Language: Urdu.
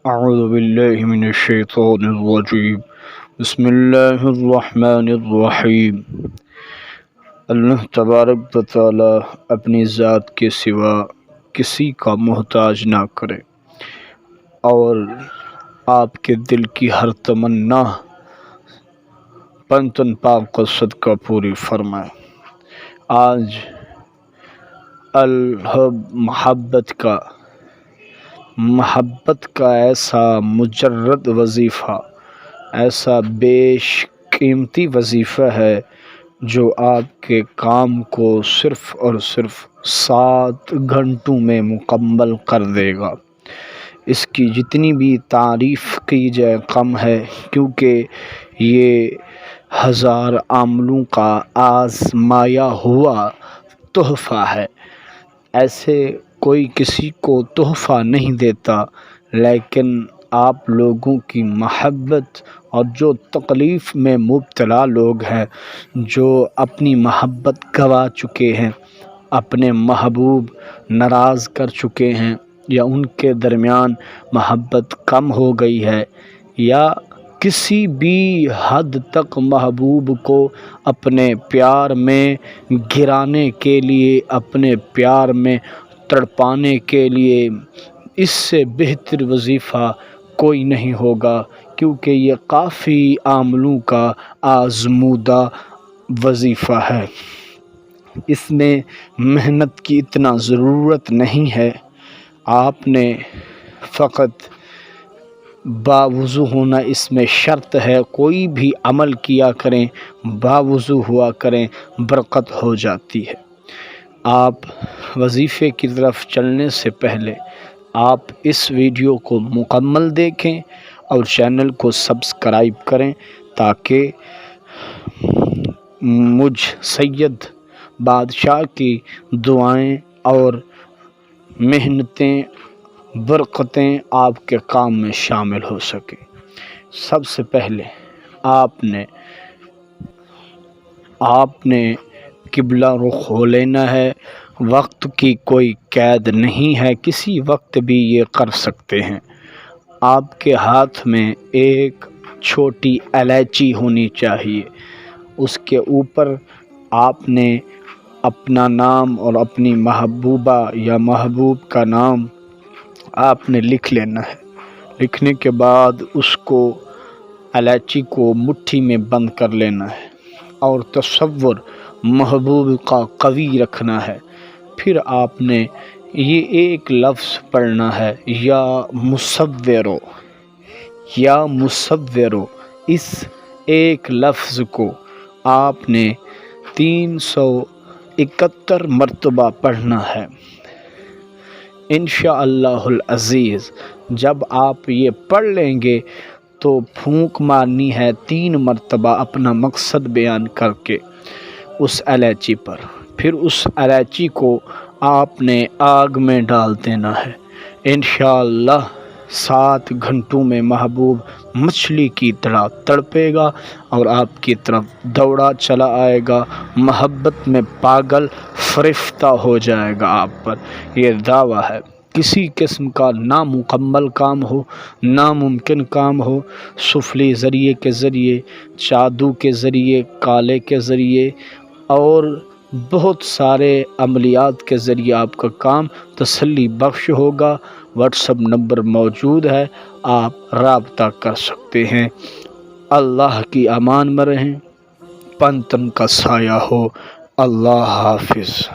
اعوذ باللہ من الشیطان الرجیم بسم اللہ الرحمن الرحیم۔ اللہ تبارک و تعالی اپنی ذات کے سوا کسی کا محتاج نہ کرے اور آپ کے دل کی ہر تمنا پنتن پاک کا صدقہ پوری فرمائے۔ آج الحب محبت کا ایسا مجرد وظیفہ، ایسا بیش قیمتی وظیفہ ہے جو آپ کے کام کو صرف اور صرف 7 گھنٹوں میں مکمل کر دے گا۔ اس کی جتنی بھی تعریف کی جائے کم ہے، کیونکہ یہ 1000 عاملوں کا آزمایا ہوا تحفہ ہے۔ ایسے کوئی کسی کو تحفہ نہیں دیتا، لیکن آپ لوگوں کی محبت اور جو تکلیف میں مبتلا لوگ ہیں، جو اپنی محبت گوا چکے ہیں، اپنے محبوب ناراض کر چکے ہیں، یا ان کے درمیان محبت کم ہو گئی ہے، یا کسی بھی حد تک محبوب کو اپنے پیار میں گرانے کے لیے، اپنے پیار میں تڑپانے کے لیے، اس سے بہتر وظیفہ کوئی نہیں ہوگا، کیونکہ یہ کافی عاملوں کا آزمودہ وظیفہ ہے۔ اس میں محنت کی اتنا ضرورت نہیں ہے، آپ نے فقط باوضو ہونا اس میں شرط ہے۔ کوئی بھی عمل کیا کریں، باوضو ہوا کریں، برکت ہو جاتی ہے۔ آپ وظیفے کی طرف چلنے سے پہلے آپ اس ویڈیو کو مکمل دیکھیں اور چینل کو سبسکرائب کریں، تاکہ مجھ سید بادشاہ کی دعائیں اور محنتیں، برکتیں آپ کے کام میں شامل ہو سکیں۔ سب سے پہلے آپ نے قبلہ رخ ہو لینا ہے۔ وقت کی کوئی قید نہیں ہے، کسی وقت بھی یہ کر سکتے ہیں۔ آپ کے ہاتھ میں ایک چھوٹی الائچی ہونی چاہیے، اس کے اوپر آپ نے اپنا نام اور اپنی محبوبہ یا محبوب کا نام آپ نے لکھ لینا ہے۔ لکھنے کے بعد اس کو، الائچی کو مٹھی میں بند کر لینا ہے اور تصور محبوب کا قوی رکھنا ہے۔ پھر آپ نے یہ ایک لفظ پڑھنا ہے، یا مصورو۔ اس ایک لفظ کو آپ نے 371 مرتبہ پڑھنا ہے۔ انشاءاللہ العزیز جب آپ یہ پڑھ لیں گے تو پھونک مارنی ہے 3 مرتبہ اپنا مقصد بیان کر کے اس الائچی پر۔ پھر اس الائچی کو آپ نے آگ میں ڈال دینا ہے۔ انشاءاللہ 7 گھنٹوں میں محبوب مچھلی کی طرح تڑپے گا اور آپ کی طرف دوڑا چلا آئے گا، محبت میں پاگل فریفتہ ہو جائے گا آپ پر۔ یہ دعویٰ ہے۔ کسی قسم کا نامکمل کام ہو، ناممکن کام ہو، سفلی ذریعے کے ذریعے، جادو کے ذریعے، کالے کے ذریعے اور بہت سارے عملیات کے ذریعے آپ کا کام تسلی بخش ہوگا۔ واٹس ایپ نمبر موجود ہے، آپ رابطہ کر سکتے ہیں۔ اللہ کی امان میں رہیں، پن تن کا سایہ ہو۔ اللہ حافظ۔